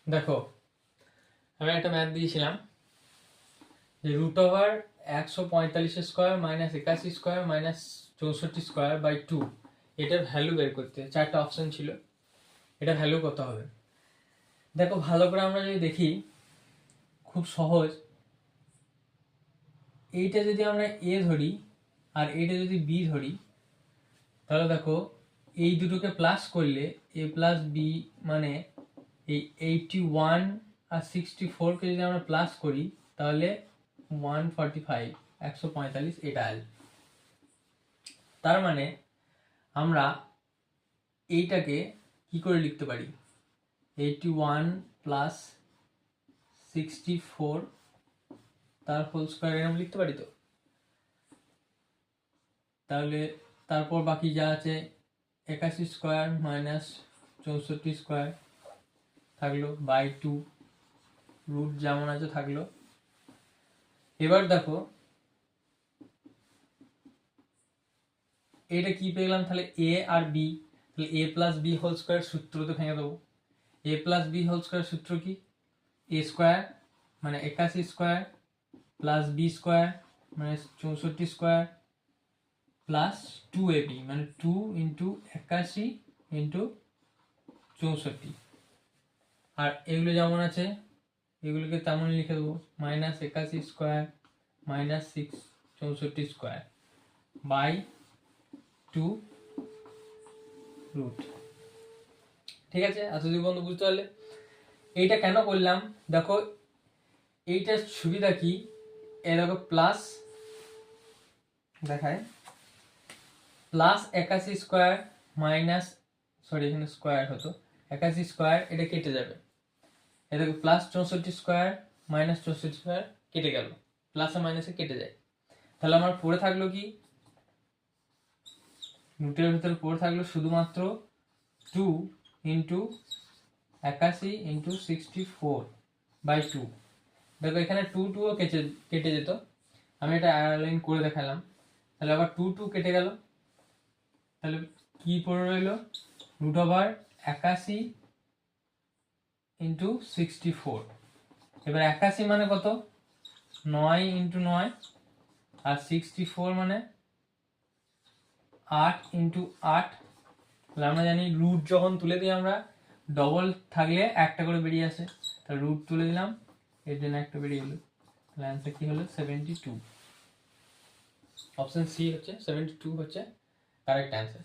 দেখো, আমি একটা ম্যাথ দিয়েছিলাম যে root over 145 square minus 81 square minus 64 square by 2, এটার ভ্যালু বের করতে 4টা অপশন ছিল। এটা ভ্যালু কত হবে? দেখো ভালো করে আমরা যদি দেখি, খুব সহজ। এইটা যদি আমরা এ ধরি আর এইটা যদি বি ধরি, তাহলে দেখো এই দুটোকে প্লাস করলে এ প্লাস বি মানে এই 81 আর 64কে যদি আমরা প্লাস করি তাহলে 145 145 এটা আসবে। তার মানে আমরা এইটাকে কি করে লিখতে পারি? 81 প্লাস 64 তার হোল স্কোয়ার এরকম লিখতে পারি তো। তাহলে তারপর বাকি যা আছে 81 স্কোয়ার মাইনাস 64 স্কোয়ার থাকলো বাই 2, রুট যেমন আছে থাকলো। এবার দেখো এটা কি পেলাম, তাহলে এ আর বি, তাহলে এ প্লাস বি হোল স্কোয়ার সূত্র তো ভেঙে দেবো। এ প্লাস বি হোল স্কোয়ার সূত্র কি? এ স্কোয়ার মানে 81 স্কোয়ার প্লাস বি স্কোয়ার মানে 64 স্কোয়ার প্লাস 2ab মানে 2 ইন্টু 81 ইন্টু 64। আর এগুলো যেমন আছে এগুলোকে তেমন লিখে দেবো, minus 81 square minus 64 square by 2 root. ঠিক আছে, এতদিন পর্যন্ত বুঝতে পারলে? এইটা কেন করলাম দেখো, এইটার সুবিধা কি, এ দেখো প্লাস দেখায় প্লাস 81 স্কোয়ার মাইনাস, সরি এখানে স্কোয়ার হতো, 81 স্কোয়ার এটা কেটে যাবে। এ দেখো প্লাস 64 স্কোয়ার মাইনাস 64 স্কোয়ার কেটে গেল, প্লাসে মাইনাসে কেটে যায়। তাহলে আমার পড়ে থাকলো কি, রুটের ভিতরে পড়ে থাকলো শুধুমাত্র 2 ইন্টু 81 ইন্টু 64 বাই 2। দেখো এখানে 2 কেটে যেত, আমি এটা লাইন করে দেখালাম। তাহলে আবার 2 কেটে গেল, তাহলে কি পড়ে রইল, রুট ওভার 81 ইন্টু 64। এবার 81 মানে কত, 9 ইন্টু 9, আর 64 মানে 8 ইন্টু 8। তাহলে আমরা জানি রুট যখন তুলে দিই আমরা, ডবল থাকলে একটা করে বেরিয়ে আসে, তাহলে রুট তুলে দিলাম, এর জন্য একটা বেরিয়ে গেল। তাহলে অ্যান্সার কি হলো, 72। অপশন সি হচ্ছে 72 হচ্ছে কারেক্ট অ্যান্সার।